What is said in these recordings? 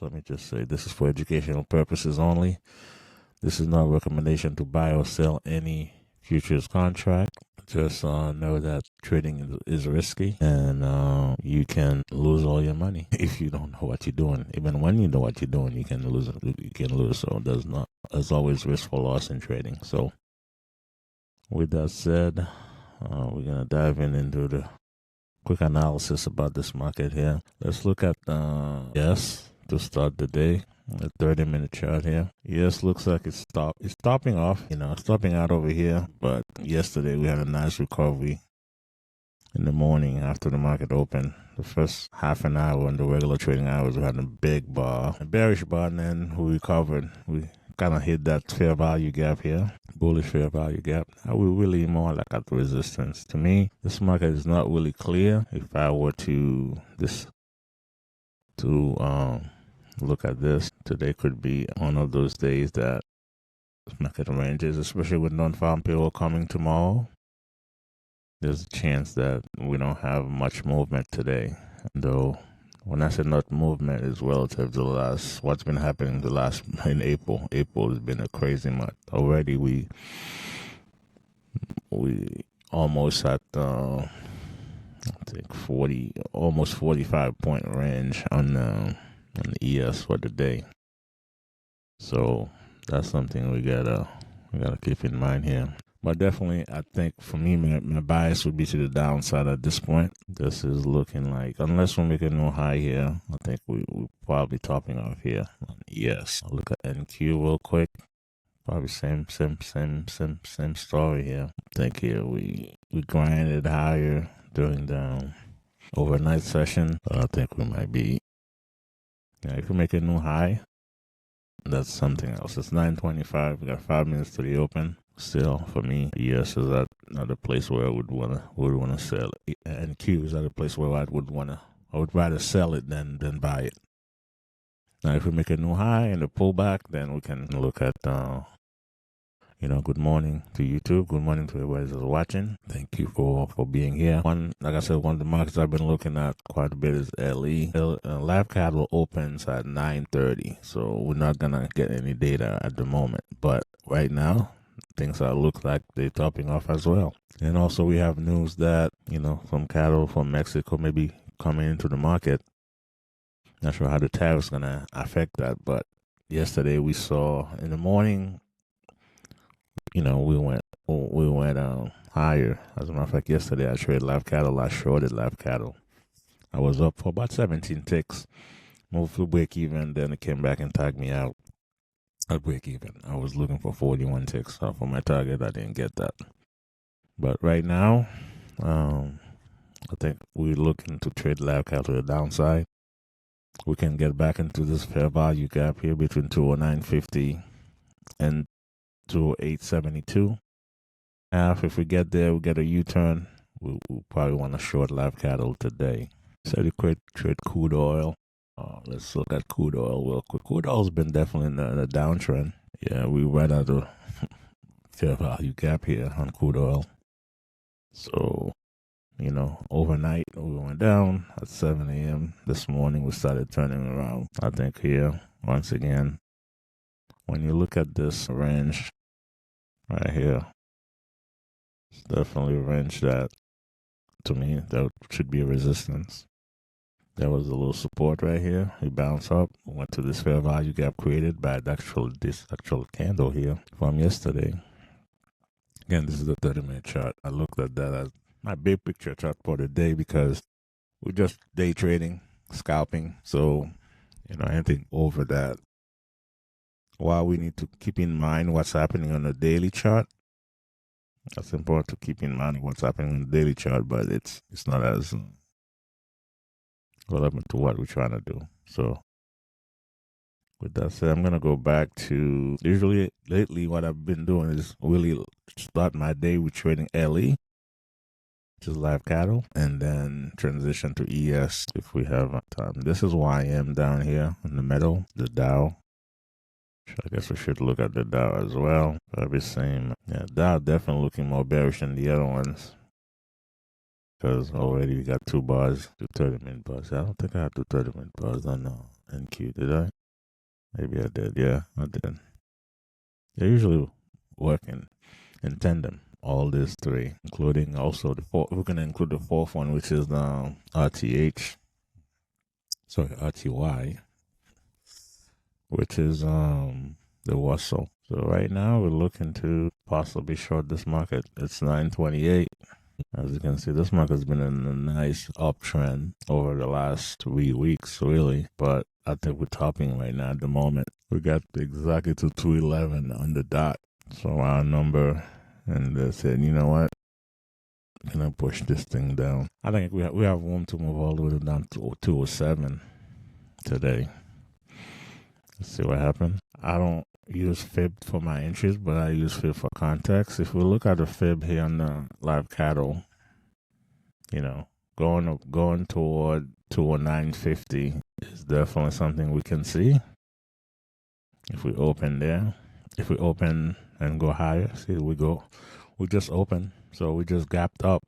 let me just say, this is for educational purposes only. This is not a recommendation to buy or sell any futures contract. Just know that trading is risky, and you can lose all your money if you don't know what you're doing. Even when you know what you're doing, you can lose. So there's always risk for loss in trading. So with that said, we're gonna dive into the quick analysis about this market here. Let's look at yes to start the day. A 30-minute chart here. Yes, looks like it's stopping off, stopping out over here. But yesterday we had a nice recovery in the morning after the market opened. The first half an hour in the regular trading hours, we had a big bar, a bearish bar, and then we recovered. We kind of hit that fair value gap here, bullish fair value gap. Now we're really more like at resistance. To me, this market is not really clear. If I were to look at this, today could be one of those days that market ranges, especially with non-farm payroll coming tomorrow. There's a chance that we don't have much movement today. Though when I say not movement, is relative to what's been happening in April. April has been a crazy month. Already we almost at I think 45 point range on the ES for the day. So that's something we gotta keep in mind here. But definitely, I think for me, my bias would be to the downside at this point. This is looking like, unless we make a new high here, I think we're probably topping off here on ES. I'll look at NQ real quick. Probably same story here. I think here we grinded higher during the overnight session. But I think we might be. If we make a new high, that's something else. It's 9:25. We got 5 minutes to the open. Still, for me, ES is at another place where I would wanna sell it. And Q is at a place where I would rather sell it than buy it. Now, if we make a new high and a pullback, then we can look at good morning to YouTube. Good morning to everybody that's watching. Thank you for being here. Like I said, one of the markets I've been looking at quite a bit is LE. Live Cattle opens at 9:30, so we're not gonna get any data at the moment. But right now, things look like they're topping off as well. And also, we have news that some cattle from Mexico may be coming into the market. Not sure how the tariff's gonna affect that, but yesterday we saw in the morning. We went higher. As a matter of fact, yesterday I traded live cattle. I shorted live cattle. I was up for about 17 ticks, moved to break even, then it came back and tagged me out at break even. I was looking for 41 ticks for my target. I didn't get that. But right now, I think we're looking to trade live cattle to the downside. We can get back into this fair value gap here between 209.50 and 208.72. If we get there, we get a U-turn. We'll probably want to short live cattle today. So we trade crude oil. Let's look at crude oil real quick. Crude oil's been definitely in a downtrend. Yeah, we right at a fair value gap here on crude oil. So, overnight we went down at 7 a.m. This morning we started turning around. I think here, once again, when you look at this range right here, it's definitely a range that, to me, that should be a resistance. There was a little support right here. We bounced up, went to this fair value gap created by this actual candle here from yesterday. Again, this is the 30-minute chart. I looked at that as my big picture chart for the day because we're just day trading, scalping. So, anything over that. While we need to keep in mind what's happening on the daily chart, that's important to keep in mind what's happening on the daily chart, but it's not as relevant to what we're trying to do. So with that said, I'm going to go back to, usually lately what I've been doing is really start my day with trading LE, which is live cattle, and then transition to ES if we have time. This is YM down here in the middle, the Dow. I guess we should look at the Dow as well. Probably same. Yeah, Dow definitely looking more bearish than the other ones. Because already we got 2 bars, 2 30-minute bars. I don't think I have 2 30-minute bars on NQ, did I? Maybe I did. Yeah, I did. They usually work in tandem, all these three, including also the fourth. We're going to include the fourth one, which is the RTY, which is the Russell. So right now we're looking to possibly short this market. It's 928. As you can see, this market's been in a nice uptrend over the last 3 weeks, really. But I think we're topping right now at the moment. We got exactly to 211 on the dot. So our number, and they said, you know what? We're going to push this thing down. I think we have room to move all the way down to 207 today. Let's see what happens. I don't use fib for my entries, but I use fib for context. If we look at the fib here on the live cattle, you know, going toward 209.50 is definitely something we can see. If we open there, if we open and go higher, see we just open, so we just gapped up.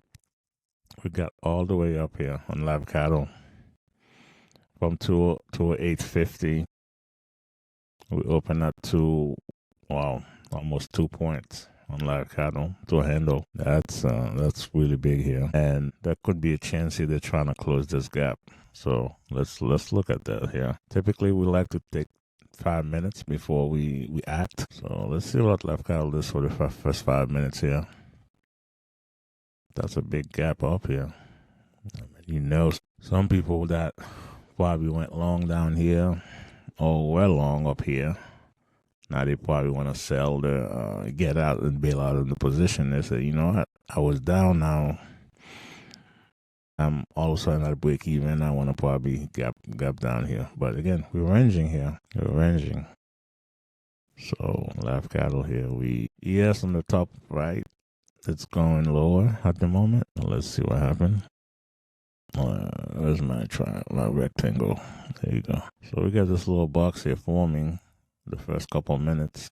We got all the way up here on live cattle from 208.50. We open up to, wow, almost 2 points on live cattle to a handle. That's really big here, and there could be a chance here they're trying to close this gap. So let's look at that here. Typically, we like to take 5 minutes before we act. So let's see what live cattle does for the first 5 minutes here. That's a big gap up here. I mean, you know, some people that probably went long down here, or well long up here. Now they probably want to sell get out and bail out of the position. They say, you know what, I was down now. I'm all of a sudden at a break even. I want to probably gap down here. But again, we're ranging here. We're ranging. So live cattle here. ES on the top right. It's going lower at the moment. Let's see what happens. Where's my rectangle? There you go. So we got this little box here forming the first couple minutes.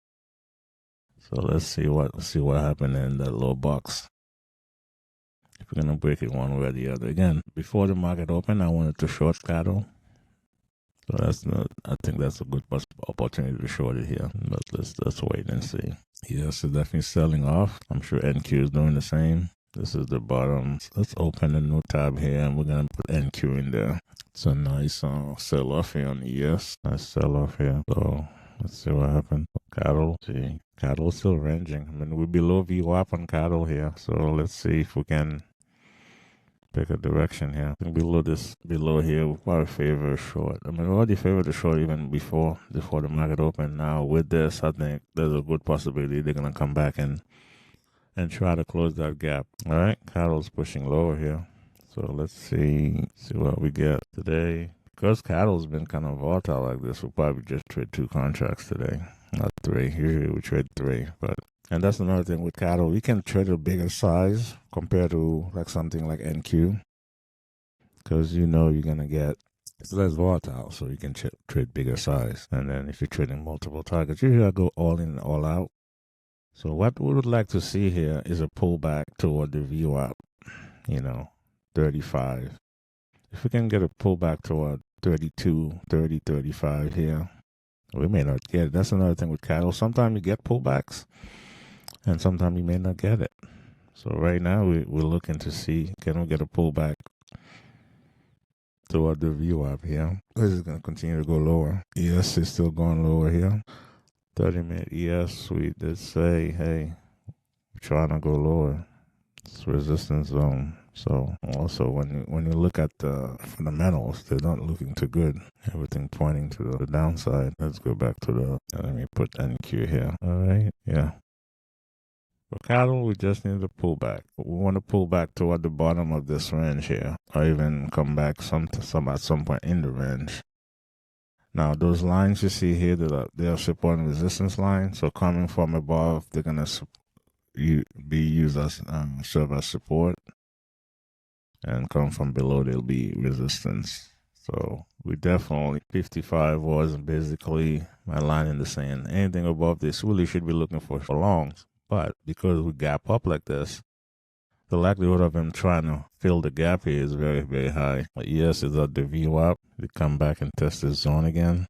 So let's see what happened in that little box. If we're gonna break it one way or the other. Again, before the market opened, I wanted to short cattle. So I think that's a good opportunity to short it here. But let's wait and see. Yes, it's definitely selling off. I'm sure NQ is doing the same. This is the bottom. Let's open a new tab here, and we're going to put NQ in there. It's a nice sell-off here on ES. Nice sell-off here. So let's see what happens. Cattle. See, cattle still ranging. I mean, we're below VWAP on cattle here. So let's see if we can pick a direction here. I think below here, we probably favor short. I mean, we already favored the short even before the market opened. Now, with this, I think there's a good possibility they're going to come back and try to close that gap. All right, cattle's pushing lower here. So let's see what we get today. Because cattle's been kind of volatile like this, we'll probably just trade 2 contracts today, not 3. Usually we trade 3, and that's another thing with cattle. You can trade a bigger size compared to like something like NQ, because you know you're gonna get it's less volatile, so you can trade bigger size. And then if you're trading multiple targets, usually I go all in, all out. So what we would like to see here is a pullback toward the VWAP, 35. If we can get a pullback toward 32, 30, 35 here, we may not get it. That's another thing with cattle. Sometimes you get pullbacks, and sometimes you may not get it. So right now we're looking to see, can we get a pullback toward the VWAP here? This is going to continue to go lower. ES is still going lower here. 30-minute ES, we did say, hey, we're trying to go lower. It's resistance zone. So also when you look at the fundamentals, they're not looking too good. Everything pointing to the downside. Let's go back to let me put NQ here. All right, yeah. For cattle, we just need to pull back. We want to pull back toward the bottom of this range here, or even come back at some point in the range. Now, those lines you see here, they are support and resistance lines. So coming from above, they're going to be used as serve as support. And come from below, they'll be resistance. So we definitely, 55 was basically my line in the sand. Anything above this really should be looking for longs. But because we gap up like this, the likelihood of him trying to fill the gap here is very, very high. But yes, is at the VWAP. They come back and test this zone again.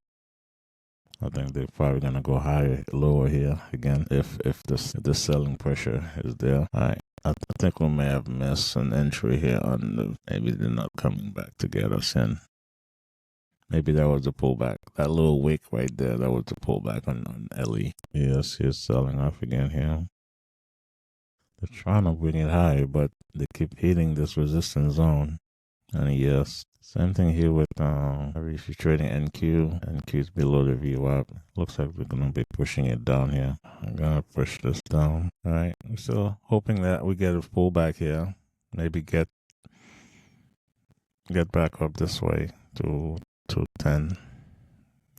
I think they're probably gonna go higher, lower here again if the selling pressure is there. All right. I think we may have missed an entry here on the, maybe they're not coming back to get us in. Maybe that was the pullback. That little wick right there, that was the pullback on LE. Yes, he's selling off again here. They're trying to bring it higher, but they keep hitting this resistance zone. And yes, same thing here with if you're trading NQ. NQ is below the VWAP. Looks like we're gonna be pushing it down here. I'm gonna push this down. All right, I'm still hoping that we get a pullback here. Maybe get back up this way to 210.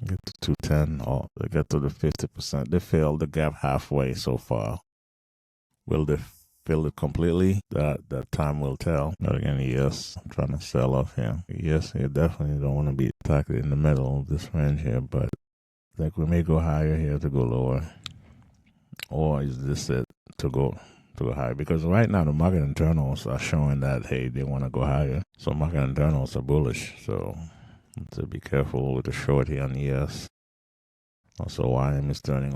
Get to 210 or get to the 50%. They filled the gap halfway so far. Will they fill it completely? That time will tell. But again, yes, I'm trying to sell off here. Yes, you definitely don't want to be attacked in the middle of this range here, but I think we may go higher here to go lower. Or is this it to go higher? Because right now the market internals are showing that, hey, they want to go higher. So market internals are bullish. So to be careful with the short here on ES. Also, YM is turning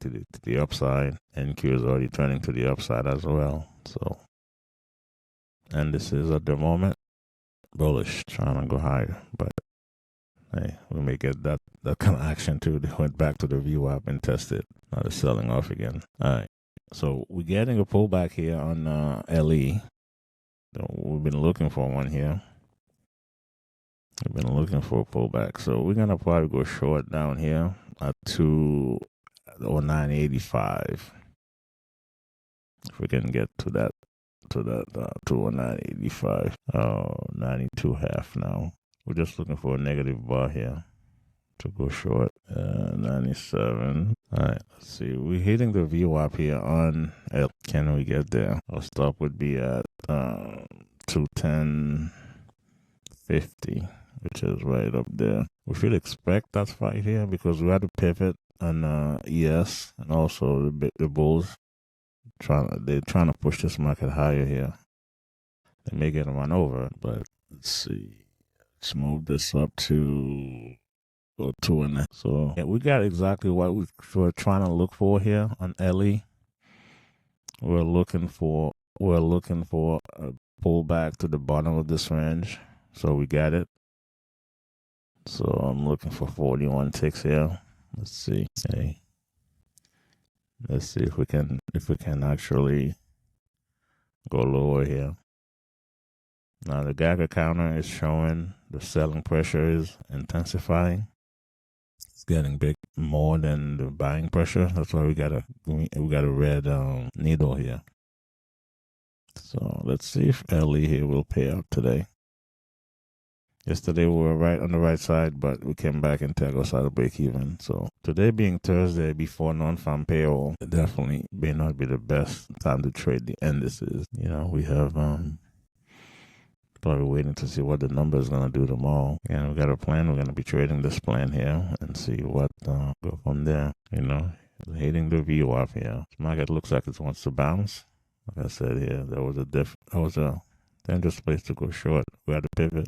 to the upside. NQ is already turning to the upside as well. So, and this is at the moment bullish, trying to go higher. But hey, we may get that kind of action too. They went back to the VWAP and tested. Now they're selling off again. All right. So we're getting a pullback here on LE. So we've been looking for one here. We've been looking for a pullback. So we're gonna probably go short down here at 209.85. If we can get to that 209.85. 92.5 now. We're just looking for a negative bar here to go short. 97. All right, let's see. We're hitting the VWAP here on L. Can we get there? Our stop would be at 210.50, which is right up there. We should expect that fight here because we had to pivot on ES and also the bulls. They're trying to push this market higher here. They may get run over, but let's see. Let's move this up to 2.5. So yeah, we got exactly what we're trying to look for here on LE. We're looking for a pullback to the bottom of this range. So we got it. So I'm looking for 41 ticks here. Let's see. Okay. Let's see if we can actually go lower here. Now the Geiger counter is showing the selling pressure is intensifying. It's getting big more than the buying pressure. That's why we got a red needle here. So let's see if LE here will pay out today. Yesterday we were right on the right side, but we came back and tagged us out of break even. So today being Thursday before non-farm payroll, it definitely may not be the best time to trade the indices. You know, we have probably waiting to see what the number is going to do tomorrow. And we got a plan. We're going to be trading this plan here and see what go from there. You know, hitting the VWAP here. The market looks like it wants to bounce. Like I said here, that was a dangerous place to go short. We had to pivot.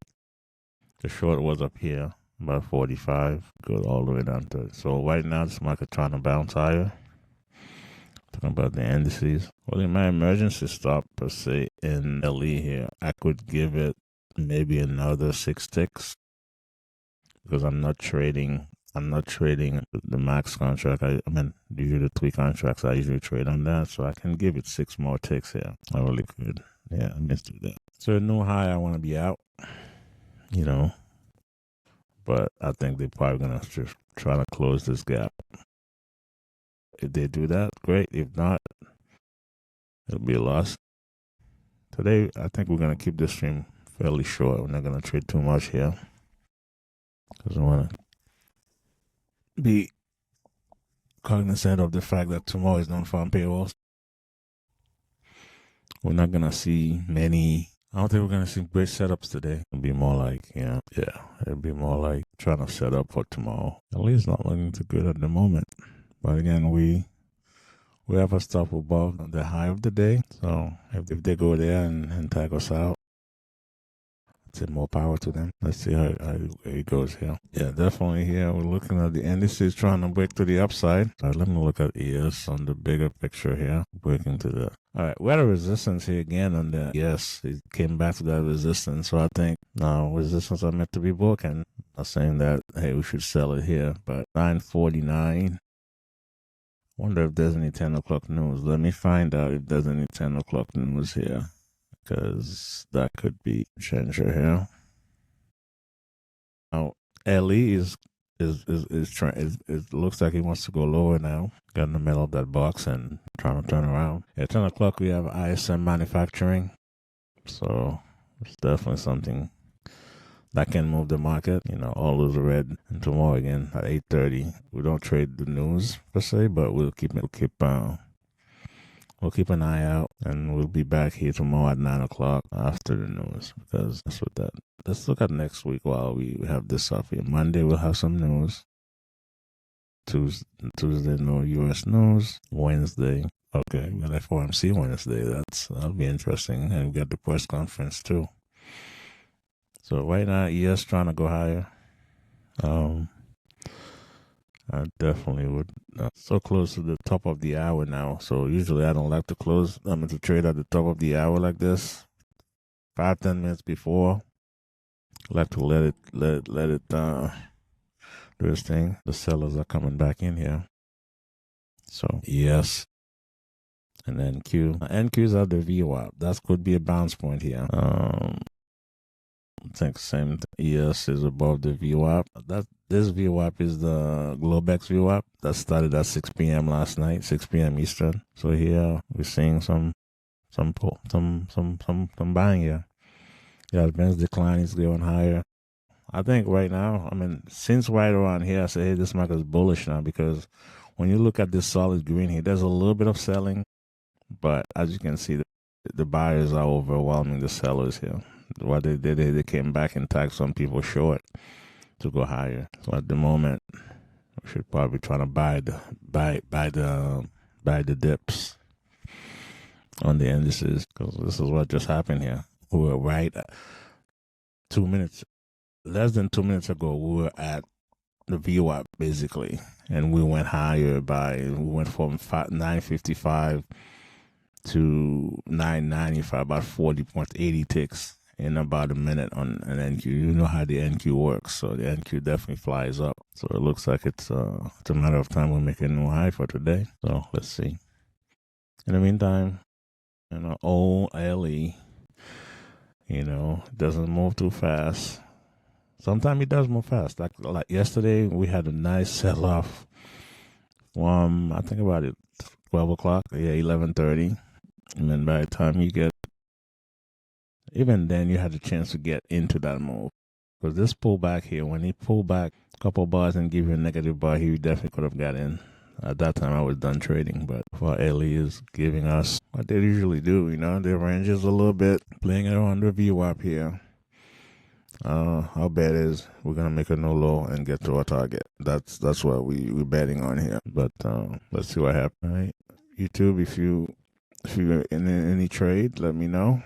The short was up here, about 45, go all the way down to it. So right now, this market trying to bounce higher. Talking about the indices. Well, in my emergency stop, per se, in LE here, I could give it maybe another 6 ticks because I'm not trading the max contract. I mean, usually the 3 contracts I usually trade on that, so I can give it 6 more ticks here. I really could. Yeah, I missed that. So a new high, I want to be out. You know, but I think they're probably going to just try to close this gap. If they do that, great. If not, it'll be a loss. Today, I think we're going to keep this stream fairly short. We're not going to trade too much here because we want to be cognizant of the fact that tomorrow is non-farm payrolls. We're not going to see many. I don't think we're going to see great setups today. It'll be more like, it'll be more like trying to set up for tomorrow. At least not looking too good at the moment. But again, we We have a stop above the high of the day. So if they go there and tag us out, say more power to them. Let's see how it goes here. Yeah, definitely here. We're looking at the indices trying to break to the upside. So let me look at ES on the bigger picture here. Breaking to the... All right, we had a resistance here again on the... Yes, it came back to that resistance. So I think now resistance are meant to be broken. I'm saying that, hey, we should sell it here. But 949. Wonder if there's any 10 o'clock news. Let me find out if there's any 10 o'clock news here, because that could be a changer here. Now, LE is trying. It looks like he wants to go lower now. Got in the middle of that box and trying to turn around. At 10 o'clock, we have ISM manufacturing. So it's definitely something that can move the market. You know, all those red. And tomorrow again at 8:30. We don't trade the news per se, but we'll keep an eye out, and we'll be back here tomorrow at 9 o'clock after the news, because that's what that. Let's look at next week while we have this up here. Monday, we'll have some news. Tuesday, no U.S. news. Wednesday, okay, we got FOMC Wednesday. That'll be interesting. And we got the press conference too. So right now, ES trying to go higher. I definitely would. So close to the top of the hour now. So usually I don't like to close. To trade at the top of the hour like this. 5-10 minutes before. I like to let it do its thing. The sellers are coming back in here. So yes. And NQ. NQs are the VWAP. That could be a bounce point here. I think same ES is above the VWAP. This VWAP is the Globex VWAP that started at 6 p.m. last night, 6 p.m. Eastern. So here we're seeing some buying here. Yeah, advanced decline is going higher. I think right now, since right around here, I say, hey, this market is bullish now, because when you look at this solid green here, there's a little bit of selling, but as you can see, the buyers are overwhelming the sellers here. What they did, they came back and tagged some people short to go higher. So at the moment, we should probably try to buy the dips on the indices, because this is what just happened here. We were right at less than 2 minutes ago. We were at the VWAP basically, and we went higher we went from 955 to 995, about 40.80 ticks in about a minute on an NQ. You know how the NQ works, so the NQ definitely flies up. So it looks like it's a matter of time we make a new high for today. So let's see. In the meantime, OLE, doesn't move too fast. Sometimes it does move fast. Like yesterday, we had a nice sell-off from, I think about it, 12 o'clock, 11:30. And then by the time even then, you had a chance to get into that move. Because this pullback here, when he pulled back a couple bars and give you a negative bar, he definitely could have got in. At that time, I was done trading. But for LE is giving us what they usually do, their ranges a little bit, playing around the VWAP here. Our bet is we're going to make a no low and get to our target. That's what we're betting on here. But let's see what happens. All right. YouTube, if you're in any trade, let me know.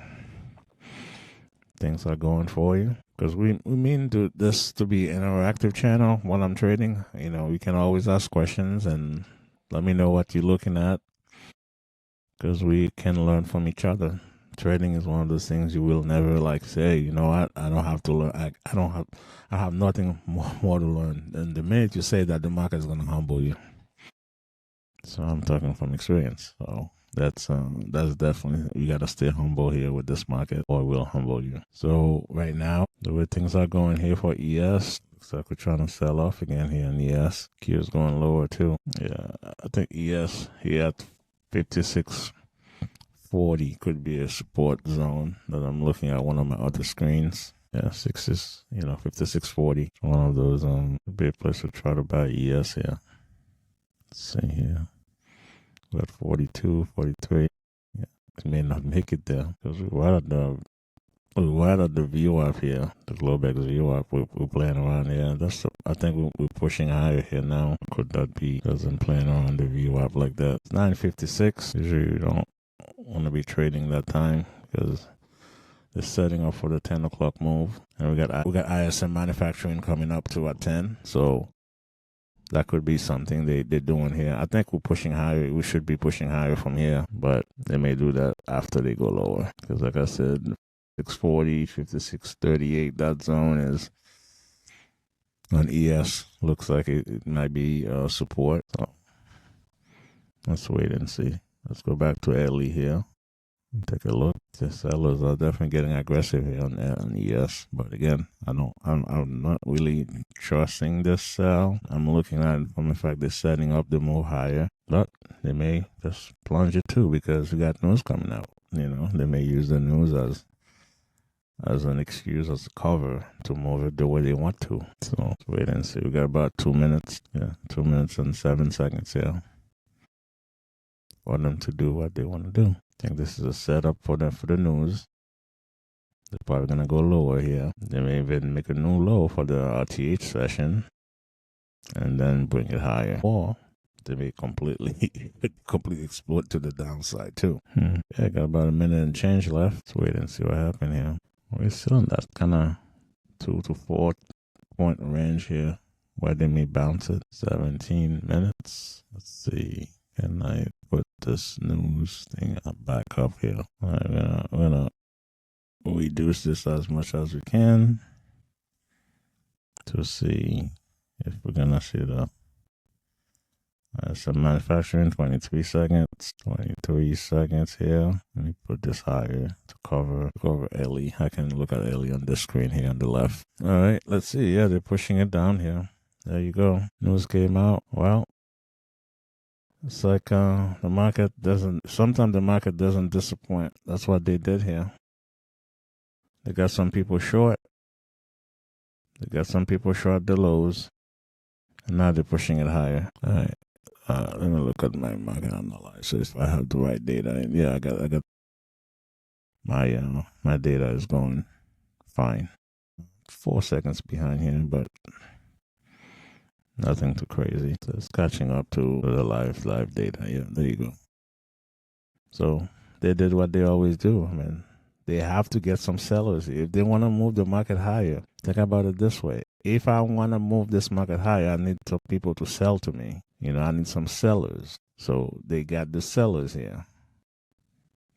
Things are going for you, because we mean this to be an interactive channel while I'm trading. You can always ask questions and let me know what you're looking at, because we can learn from each other. Trading is one of those things you will never say, you know what, I don't have to learn. I have nothing more to learn. And the minute you say that, the market is going to humble you. So I'm talking from experience. So that's definitely, you got to stay humble here with this market, or it will humble you. So right now, the way things are going here for ES, looks like we're trying to sell off again here in ES. Q is going lower too. Yeah, I think ES here at 5640 could be a support zone that I'm looking at one of my other screens. Yeah, 5640. One of those be a place to try to buy ES here. Let's see here. We got 42, 43. Yeah, we may not make it there because we're right at the we had the VWAP here, the Globex VWAP. We're playing around here. I think we're pushing higher here now. Could that be because I'm playing around the VWAP like that? 9:56. Usually you don't want to be trading that time because they're setting up for the 10 o'clock move, and we got ISM manufacturing coming up too at 10. So that could be something they're doing here. I think we're pushing higher. We should be pushing higher from here, but they may do that after they go lower. Because like I said, 640, 5638, that zone is on ES. Looks like it might be support. So let's wait and see. Let's go back to LE here. Take a look. The sellers are definitely getting aggressive here on ES, but again, I'm not really trusting this sell. I'm looking at it from the fact they're setting up the move higher, but they may just plunge it too because we got news coming out. They may use the news as an excuse, as a cover to move it the way they want to. So let's wait and see. We got about 2 minutes. Yeah, 2 minutes and 7 seconds here for them to do what they want to do. I think this is a setup for the news. They're probably going to go lower here. They may even make a new low for the RTH session and then bring it higher. Or they may completely explode to the downside too. Yeah, got about a minute and change left. Let's wait and see what happens here. We're still in that kind of 2 to 4 point range here where they may bounce it. 17 minutes. Let's see. Can I put this news thing back up here? We're gonna reduce this as much as we can to see if we're gonna see the some manufacturing. 23 seconds. 23 seconds here. Let me put this higher to cover LE. I can look at LE on this screen here on the left. All right, let's see. Yeah, they're pushing it down here. There you go. News came out. Well, it's like sometimes the market doesn't disappoint. That's what they did here. They got some people short. They got some people short the lows. And now they're pushing it higher. All right. Let me look at my market analyzer if I have the right data. Yeah, I got my data is going fine. 4 seconds behind here, but nothing too crazy. So it's catching up to the live data. Yeah, there you go. So they did what they always do. I mean, they have to get some sellers. If they want to move the market higher, think about it this way. If I want to move this market higher, I need some people to sell to me. I need some sellers. So they got the sellers here.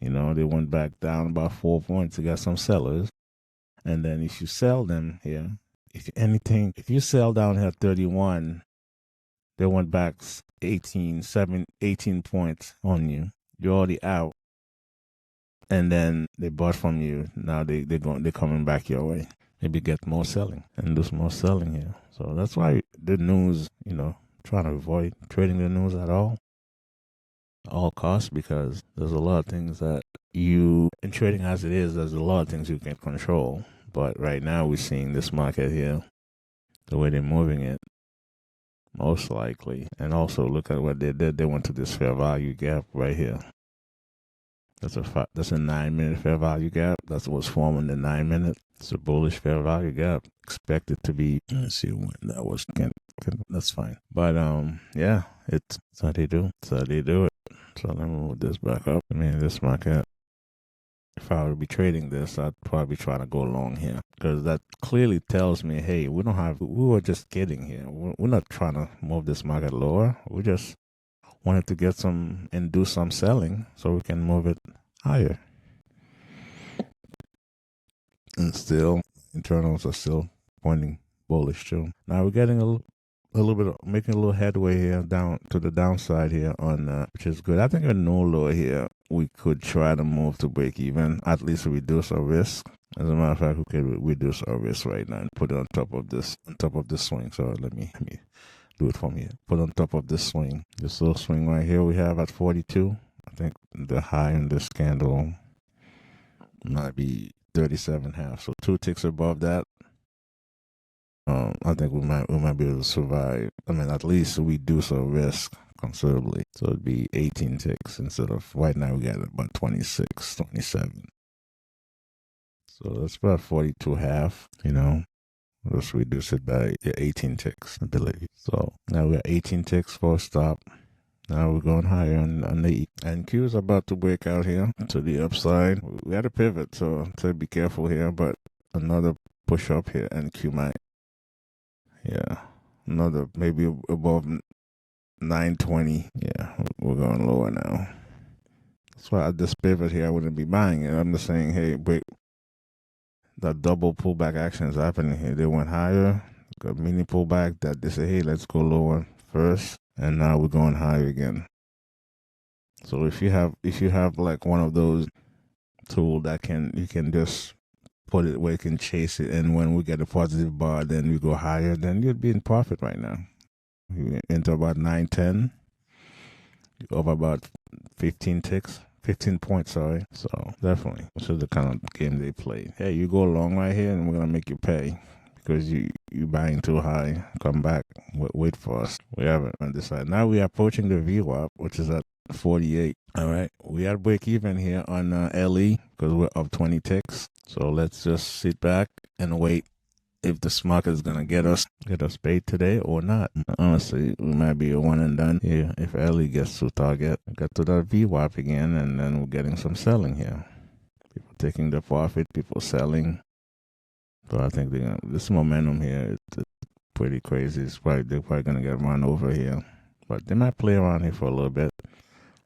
They went back down about 4 points. They got some sellers. And then if you sell them here, if you sell down here 31, they went back 18 points on you. You're already out. And then they bought from you. Now they're coming back your way. Maybe get more selling and do some more selling here. So that's why the news, trying to avoid trading the news at all costs, because there's a lot of things that in trading as it is, there's a lot of things you can control. But right now we're seeing this market here, the way they're moving it, most likely. And also look at what they did. They went to this fair value gap right here. That's a 9-minute fair value gap. That's what's forming the 9 minute. It's a bullish fair value gap. Expected to be. Let's see when that was. That's fine. But yeah, it's how they do. It's how they do it. So let me move this back up. I mean, this market. If I were to be trading this, I'd probably try to go long here, because that clearly tells me, hey, we were just kidding here. We're not trying to move this market lower. We just wanted to get some and do some selling so we can move it higher. And still, internals are still pointing bullish too. Now we're getting making a little headway here down to the downside here on which is good. I think a no lower here, we could try to move to break even, at least reduce our risk. As a matter of fact, we could reduce our risk right now and put it on top of this swing. So let me do it from here. Put on top of this swing. This little swing right here we have at 42. I think the high in this candle might be 37.5. So 2 ticks above that. I think we might be able to survive. I mean, at least reduce our risk considerably. So it'd be 18 ticks instead of right now we got about 26, 27. So that's about 42.5, you know. Let's reduce it by 18 ticks, I believe. So now we're 18 ticks for a stop. Now we're going higher on the E. And Q is about to break out here to the upside. We had a pivot, so be careful here. But another push up here, and Q might, another maybe above 920. Yeah, we're going lower now. That's why at this pivot here, I wouldn't be buying it. I'm just saying, hey, wait, that double pullback action is happening here. They went higher, got mini pullback. That they say, hey, let's go lower first, and now we're going higher again. So if you have like one of those tools that you can just put it where you can chase it, and when we get a positive bar, then we go higher, then you'd be in profit right now. You enter about 910, over about 15 points, sorry. So definitely, this is the kind of game they play. Hey, you go long right here, and we're gonna make you pay because you buying too high. Come back, wait for us. We haven't decided. Now we are approaching the VWAP, which is at 48. All right, we are break even here on LE because we're up 20 ticks. So let's just sit back and wait if this market is gonna get us paid today or not. Honestly, we might be a one and done here if LE gets to target. Got to that VWAP again, and then we're getting some selling here. People taking the profit, people selling. So I think this momentum here is pretty crazy. They're probably gonna get run over here, but they might play around here for a little bit.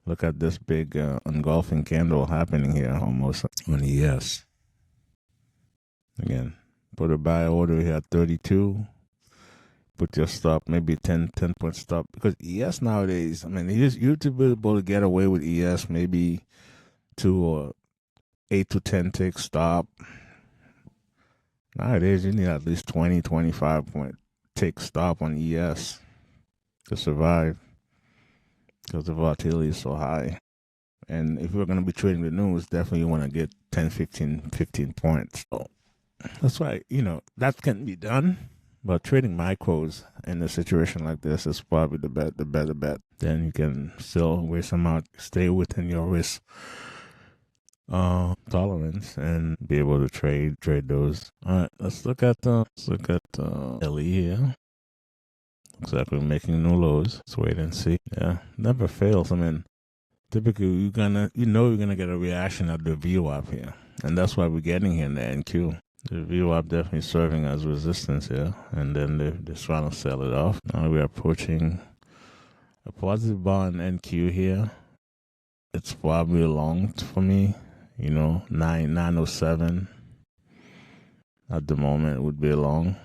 Look at this big engulfing candle happening here almost on ES. Again, put a buy order here at 32. Put your stop, maybe 10 point stop. Because ES nowadays, I mean, you'd be able to get away with ES maybe 2 or 8 to 10 tick stop. Nowadays, you need at least 20, 25 point tick stop on ES to survive, because the volatility is so high. And if you're going to be trading the news, definitely you want to get 10, 15 points. So that's why, that can be done. But trading micros in a situation like this is probably the better bet. Then you can still waste them out, stay within your risk tolerance, and be able to trade those. All right, let's look at LE here. Looks like we're making new lows. Let's wait and see. Yeah, never fails. I mean, typically you're gonna get a reaction at the VWAP here, and that's why we're getting here in the NQ. The VWAP definitely serving as resistance here, and then they're trying to sell it off. Now we're approaching a positive bar in NQ here. It's probably long for me, 907 at the moment would be long.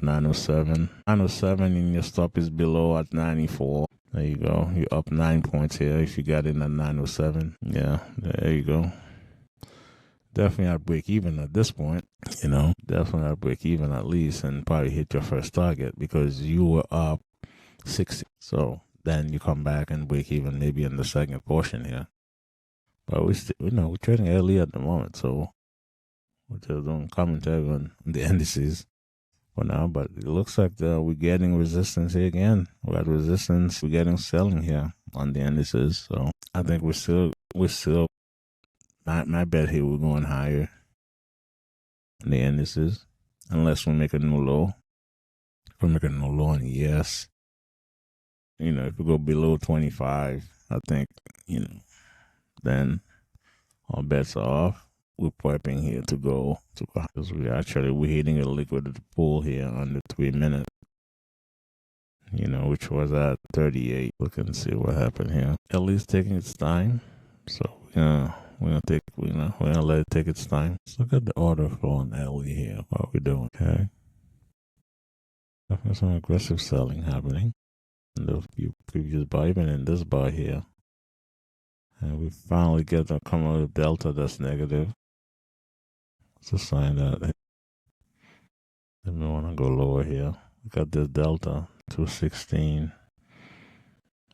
907 and your stop is below at 94. There you go. You're up 9 points here if you got in at 907. Yeah, there you go. Definitely I'd break even at this point, Definitely I'd break even at least and probably hit your first target because you were up 60. So then you come back and break even maybe in the second portion here. But we're trading early at the moment, so we're just doing commentary on the indices for now. But it looks like we're getting resistance here again. We got resistance. We're getting selling here on the indices. So I think we're still. My bet here, we're going higher in the indices unless we make a new low. If we make a new low on ES, if we go below 25, I think, then our bets are off. We're prepping here to go because we're hitting a liquid pool here on the 3 minute, which was at 38. Look and see what happened here. At least taking its time. So, we're gonna let it take its time. Let's look at the order flow on LE here. What are we doing? Okay. Definitely some aggressive selling happening in the previous bar, even in this bar here. And we finally get a cumulative delta that's negative. It's a sign that we want to go lower here. We got this delta, 216.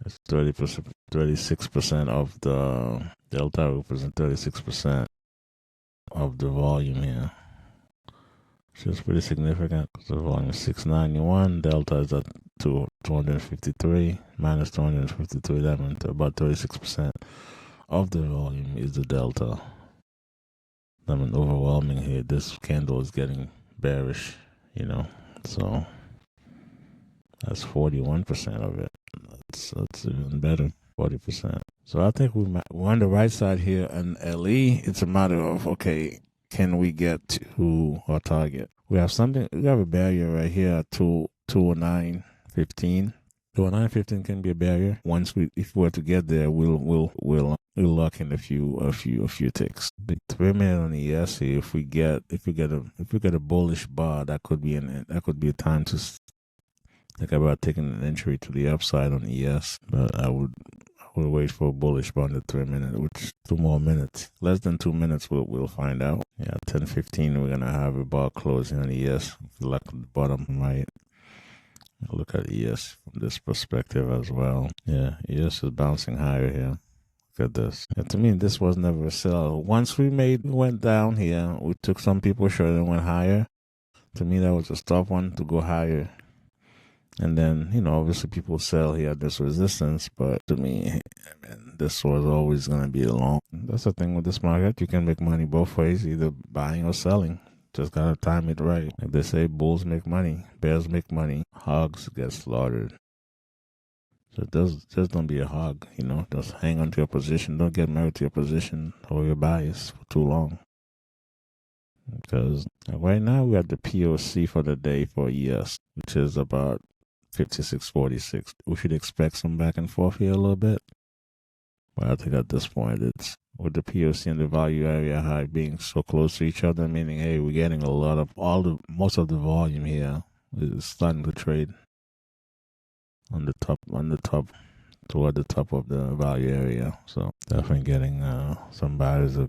It's 36% of the delta represents 36% of the volume here, which is pretty significant. The volume is 691, delta is at 253, minus 253, that means about 36% of the volume is the delta. overwhelming here. This candle is getting bearish, so that's 41% of it. That's even better, 40%. So I think we're on the right side here, and LE, it's a matter of, okay, can we get to our target? We have a barrier right here at 209.15. 209.15 can be a barrier. If we were to get there, we'll lock in a few ticks. The 3-minute on the ES here, if we get a bullish bar, that could be a time to think about taking an entry to the upside on ES. But I would wait for a bullish bar on the 3-minute, which 2 more minutes. Less than 2 minutes, we'll find out. Yeah, 10:15, we're gonna have a bar closing on ES. If you look at the bottom right, look at ES from this perspective as well. Yeah, ES is bouncing higher here. Look at this. Yeah, to me, this was never a sell. Once we went down here, we took some people short and went higher. To me, that was a stop one to go higher. And then, obviously people sell here at this resistance, but to me, this was always going to be a long. That's the thing with this market. You can make money both ways, either buying or selling. Just got to time it right. Like they say, bulls make money, bears make money, hogs get slaughtered. So just don't be a hog, just hang on to your position. Don't get married to your position or your bias for too long. Because right now we have the POC for the day for ES, which is about 56.46. We should expect some back and forth here a little bit. But I think at this point, it's with the POC and the value area high being so close to each other, meaning, hey, we're getting most of the volume here is starting to trade on the top, toward the top of the value area. So definitely getting some buyers are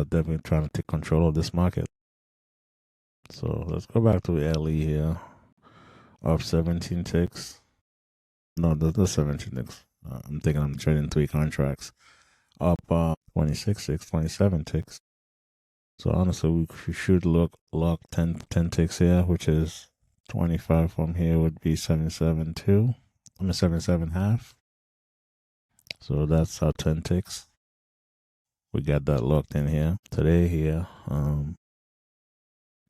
definitely trying to take control of this market. So let's go back to LE here. Up 17 ticks. No, that's 17 ticks. I'm thinking I'm trading 3 contracts. Up 26 ticks, 27 ticks. So honestly, we should lock 10 ticks here, which is 25 from here would be 77.2. 77.5. So that's our 10 ticks. We got that locked in here. Today here,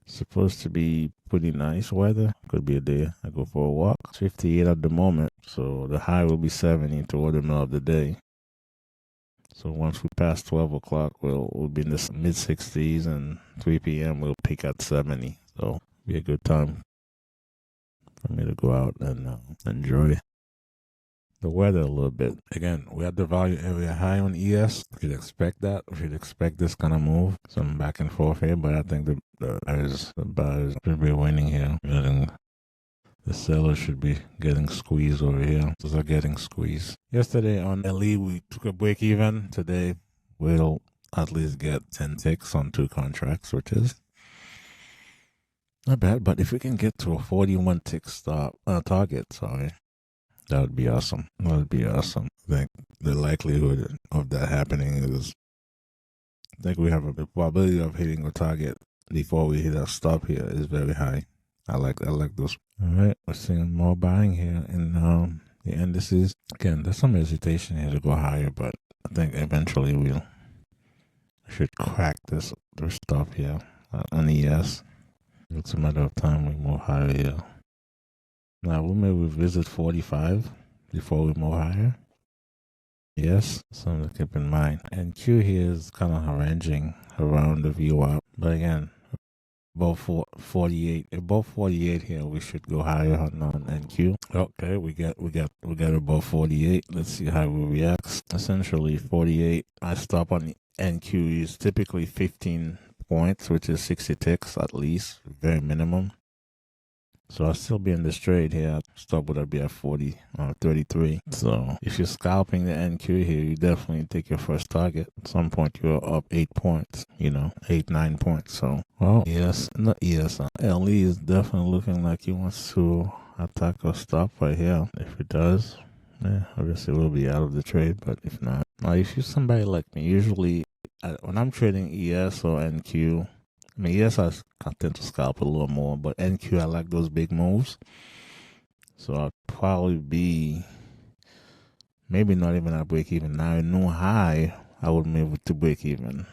supposed to be pretty nice weather. Could be a day I go for a walk. It's 58 at the moment, so the high will be 70 toward the middle of the day. So once we pass 12 o'clock, we'll be in the mid-60s, and 3 p.m. we'll peak at 70. So be a good time for me to go out and enjoy the weather a little bit. Again, we had the value area high on ES. We should expect that. We should expect this kind of move. Some back and forth here, but I think the buyers should be winning here. The sellers should be getting squeezed over here. Those are getting squeezed. Yesterday on LE, we took a break even. Today, we'll at least get 10 ticks on 2 contracts, which is not bad. But if we can get to a 41 tick target, that would be awesome. That would be awesome. I think the likelihood of that happening is, I think we have a probability of hitting a target before we hit our stop here is very high. I like those. All right, we're seeing more buying here in the indices. Again, there's some hesitation here to go higher, but I think eventually we should crack this stop here on ES. It's a matter of time we move higher here. Now, we may revisit 45 before we move higher. Yes, something to keep in mind. And Q here is kind of ranging around the VWAP. But again, above 48 here, we should go higher on NQ. Okay, we got above 48. Let's see how we react. Essentially, 48. I stop on the NQ is typically 15 points, which is 60 ticks at least, very minimum. So I'll still be in this trade here. Stop would be at 33. So if you're scalping the NQ here, you definitely take your first target. At some point, you're up 8 points, 8-9 points. So, LE is definitely looking like he wants to attack or stop right here. If it does, obviously we'll be out of the trade. But if not, now if you're somebody like me, usually when I'm trading ES or NQ, yes, I tend to scalp a little more, but NQ, I like those big moves. So I'll probably be maybe not even at break even. Now, a new high, I would move to break even.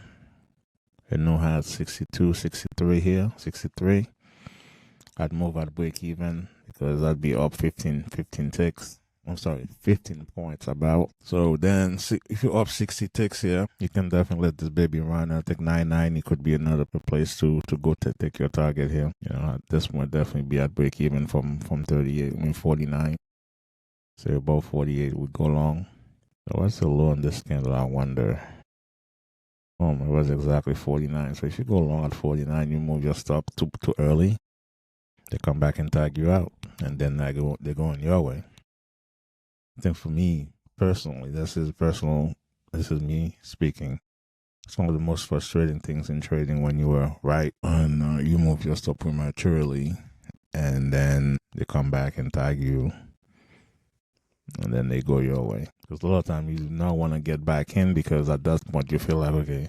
A new high at 62, 63 here, 63. I'd move at break even because I'd be up 15 ticks. I'm sorry, 15 points about. So then if you're up 60 ticks here, you can definitely let this baby run. I think 990 could be another place to go to take your target here. You know, at this point, definitely be at break even from 38, 49. So above 48 would go long. So what's the low on this candle, I wonder? Oh, it was exactly 49. So if you go long at 49, you move your stop too early, they come back and tag you out, and then they're going your way. I think for me personally, this is me speaking. It's one of the most frustrating things in trading when you were right and you move your stop prematurely, and then they come back and tag you, and then they go your way. Because a lot of times you do not want to get back in, because at that point you feel like, okay,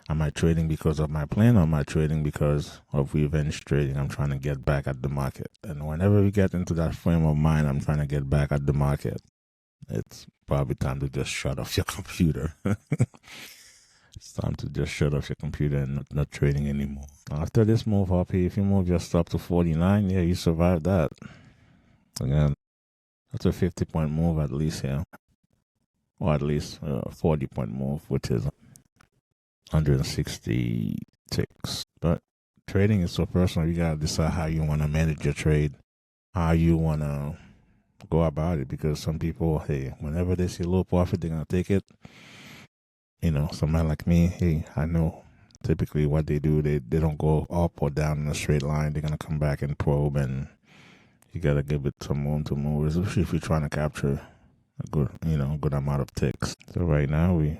am I trading because of my plan, or am I trading because of revenge trading? I'm trying to get back at the market. And whenever you get into that frame of mind, I'm trying to get back at the market, it's probably time to just shut off your computer. It's time to just shut off your computer and not trading anymore. After this move up here, if you move your stop to 49, yeah, you survived that. Again, that's a 50-point move at least here. Or at least a 40-point move, which is 160 ticks. But trading is so personal. You got to decide how you want to manage your trade, how you want to go about it, because some people, hey, whenever they see low profit, they're going to take it. You know, somebody like me, hey, I know typically what they do, they don't go up or down in a straight line. They're going to come back and probe, and you got to give it some room to move, especially if you're trying to capture a good amount of ticks. So right now we're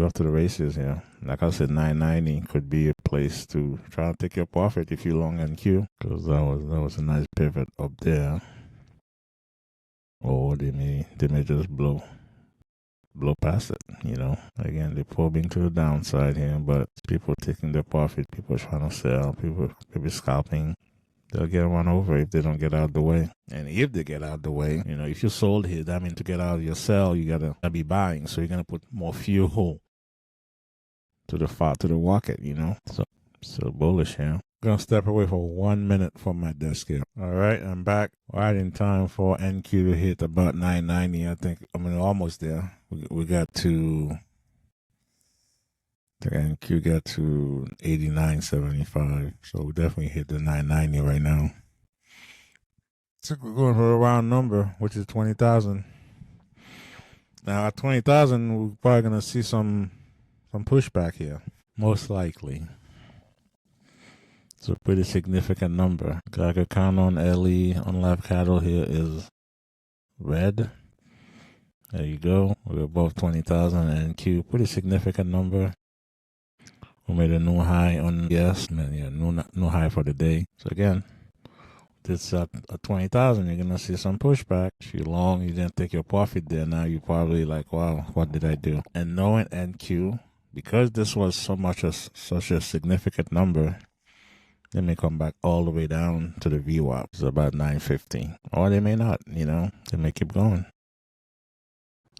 off to the races here. Like I said, 990 could be a place to try to take your profit if you're long NQ, because that was a nice pivot up there. Or they may just blow past it, you know. Again, they're probing to the downside here, but people taking their profit, people trying to sell, people scalping. They'll get run over if they don't get out of the way. And if they get out of the way, you know, if you sold here, that means to get out of your sell, you gotta be buying. So you're gonna put more fuel to the rocket, you know. So bullish here. Gonna step away for 1 minute from my desk here. All right, I'm back right in time for NQ to hit about 990. I think almost there. We got to the NQ got to 89.75. So we definitely hit the 990 right now. So we're going for a round number, which is 20,000. Now at 20,000, we're probably gonna see some pushback here, most likely. It's a pretty significant number. I could count on LE on live cattle here is red. There you go. We're above 20,000 and NQ. Pretty significant number. We made a new high on new high for the day. So again, this at 20,000, you're gonna see some pushback. If you're long, you didn't take your profit there. Now you're probably like, wow, what did I do? And knowing NQ, because this was such a significant number, they may come back all the way down to the VWAP. It's about 950. Or they may not, you know. They may keep going.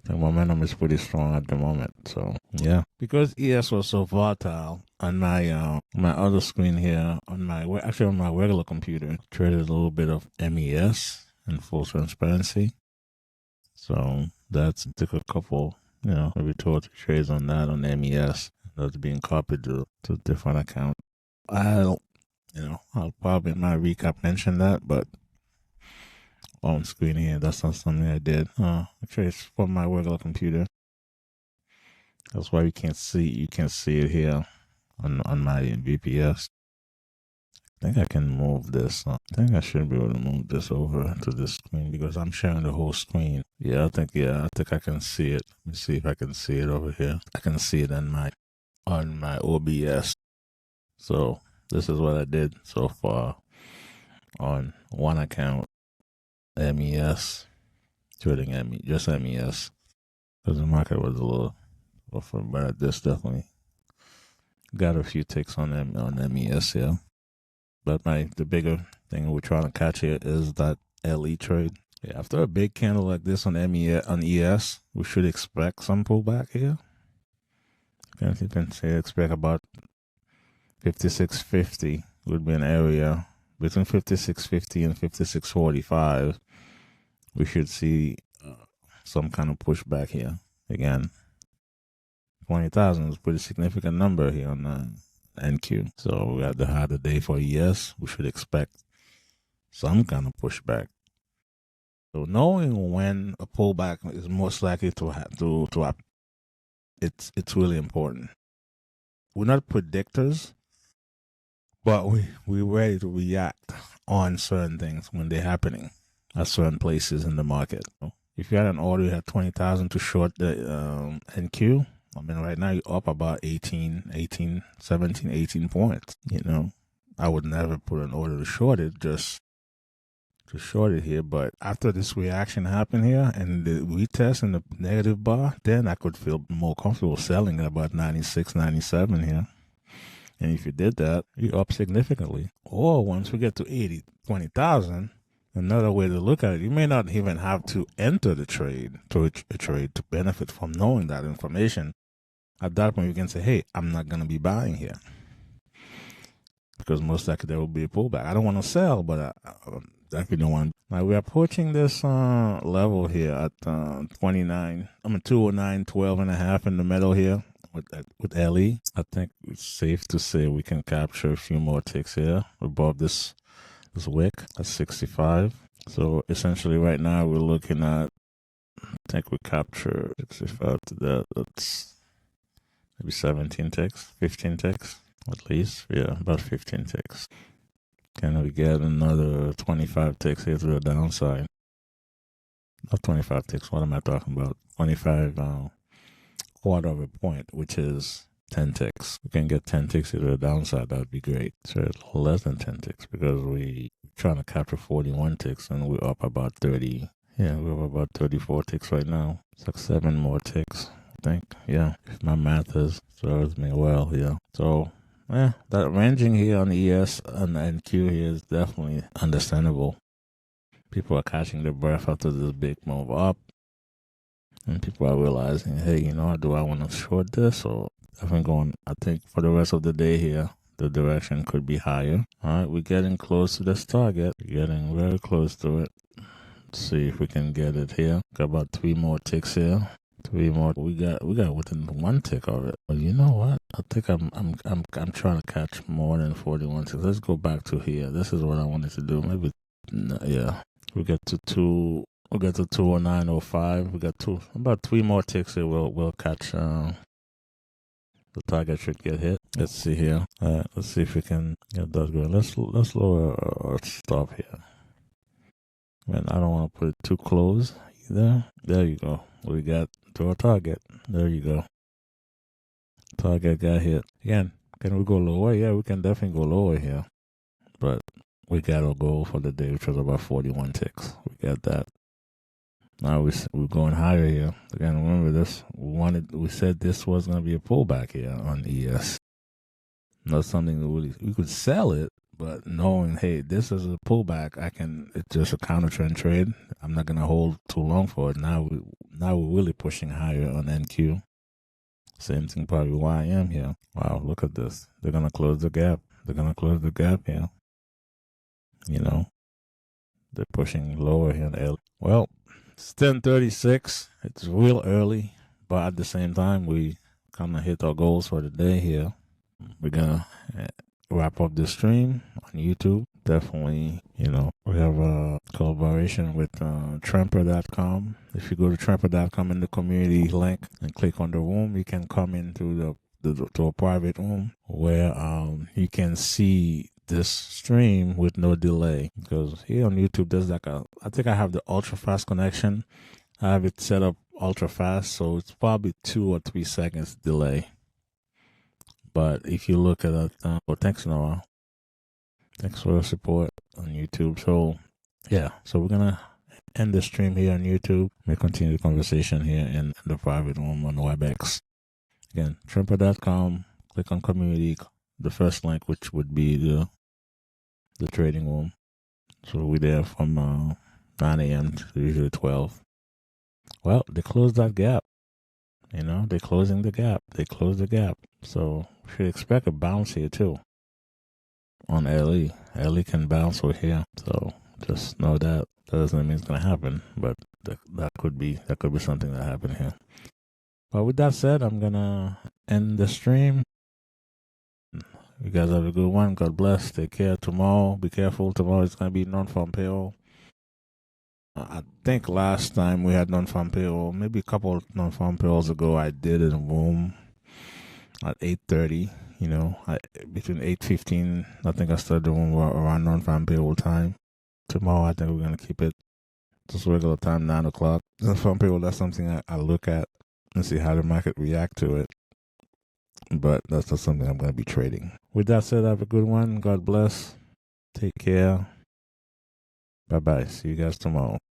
The momentum is pretty strong at the moment. So, yeah. Because ES was so volatile, on my my other screen here, on my regular computer, traded a little bit of MES in full transparency. So, took a couple, maybe 2 or 3 trades on that on MES. That's being copied to different account. I'll probably in my recap mention that, but on screen here, that's not something I did. Actually, it's from my regular computer. That's why you can't see it here on my VPS. I think I can move this. I think I should be able to move this over to this screen because I'm sharing the whole screen. I think I can see it. Let me see if I can see it over here. I can see it on my OBS. So this is what I did so far on one account, MES, trading just MES, because the market was a little rougher, but this definitely got a few ticks on MES here. But the bigger thing we're trying to catch here is that LE trade. Yeah, after a big candle like this on ES, we should expect some pullback here. You can say expect about 56.50 would be an area between 56.50 and 56.45. We should see some kind of pushback here. Again, 20,000 is a pretty significant number here on the NQ. So we got the high of the day for ES. We should expect some kind of pushback. So knowing when a pullback is most likely to happen, it's really important. We're not predictors, but we're ready to react on certain things when they're happening at certain places in the market. If you had an order, you had 20,000 to short the NQ. I mean, right now you're up about 18 points. You know, I would never put an order to short it, just to short it here. But after this reaction happened here and the retest in the negative bar, then I could feel more comfortable selling at about 96, 97 here. And if you did that, you're up significantly. Or once we get to 80, 20,000, another way to look at it, you may not even have to enter the trade to benefit from knowing that information. At that point, you can say, hey, I'm not going to be buying here, because most likely there will be a pullback. I don't want to sell, but I definitely don't want to. Now, we're approaching this level here at 209, 12 and a half in the middle here with LE. I think it's safe to say we can capture a few more ticks here above this wick at 65. So essentially right now we're looking at, I think we capture 65 to that. That's maybe 17 ticks, 15 ticks at least. Yeah, about 15 ticks. Can we get another 25 ticks here to the downside? Not 25 ticks, what am I talking about? 25 quarter of a point, which is 10 ticks. We can get 10 ticks to the downside, that would be great. So less than 10 ticks, because we're trying to capture 41 ticks and we're up about 30. Yeah, we're up about 34 ticks right now. It's like 7 more ticks, I think. Yeah, if my math serves me well, yeah. So, yeah, that ranging here on ES and NQ here is definitely understandable. People are catching their breath after this big move up. And people are realizing, hey, you know, do I want to short this? Or I think for the rest of the day here, the direction could be higher. All right, we're getting close to this target. We're getting very close to it. Let's see if we can get it here. Got about 3 more ticks here. 3 more. We got within 1 tick of it. But you know what? I think I'm trying to catch more than 41 ticks. Let's go back to here. This is what I wanted to do. Maybe, yeah. We get to 209.05. We got about 3 more ticks here. We'll catch. The target should get hit. Let's see here. Let's see if we can get that going. Let's lower our stop here. Man, I don't want to put it too close either. There you go. We got to our target. There you go. Target got hit. Again, can we go lower? Yeah, we can definitely go lower here. But we got our goal for the day, which was about 41 ticks. We got that. Now we're going higher here. Again, remember this. We said this was going to be a pullback here on ES. Not something that we could sell it, but knowing, hey, this is a pullback, it's just a counter trend trade. I'm not going to hold too long for it. Now we're really pushing higher on NQ. Same thing probably YM here. Wow, look at this. They're going to close the gap. Here. You know, they're pushing lower here on L. Well, it's 10:36. It's real early, but at the same time, we kind of hit our goals for the day here. We're going to wrap up this stream on YouTube. Definitely, you know, we have a collaboration with Tramper.com. If you go to Tramper.com in the community link and click on the room, you can come into to a private room where you can see this stream with no delay. Because here on YouTube, there's I think I have the ultra fast connection. I have it set up ultra fast, so it's probably 2 or 3 seconds delay. But if you look at it, well, thanks, Noah. Thanks for your support on YouTube. So, yeah. So we're going to end the stream here on YouTube. We'll continue the conversation here in the private room on WebEx. Again, Trimper.com. Click on community. The first link, which would be the trading room. So we're there from 9 a.m. to usually 12. Well, they closed that gap. You know, they're closing the gap. They close the gap. So should expect a bounce here too on LE. LE can bounce over here. So just know that. That doesn't mean it's going to happen, but that could be something that happened here. But with that said, I'm going to end the stream. You guys have a good one. God bless. Take care tomorrow. Be careful. Tomorrow it's going to be non-farm payroll. I think last time we had non-farm payroll, maybe a couple of non-farm payrolls ago, I did it in room at 8:30. You know, between 8:15, I think I started doing around non-farm payroll time. Tomorrow, I think we're going to keep it just regular time, 9 o'clock. Non-farm payroll, that's something I look at and see how the market react to it. But that's not something I'm going to be trading. With that said, have a good one. God bless. Take care. Bye-bye. See you guys tomorrow.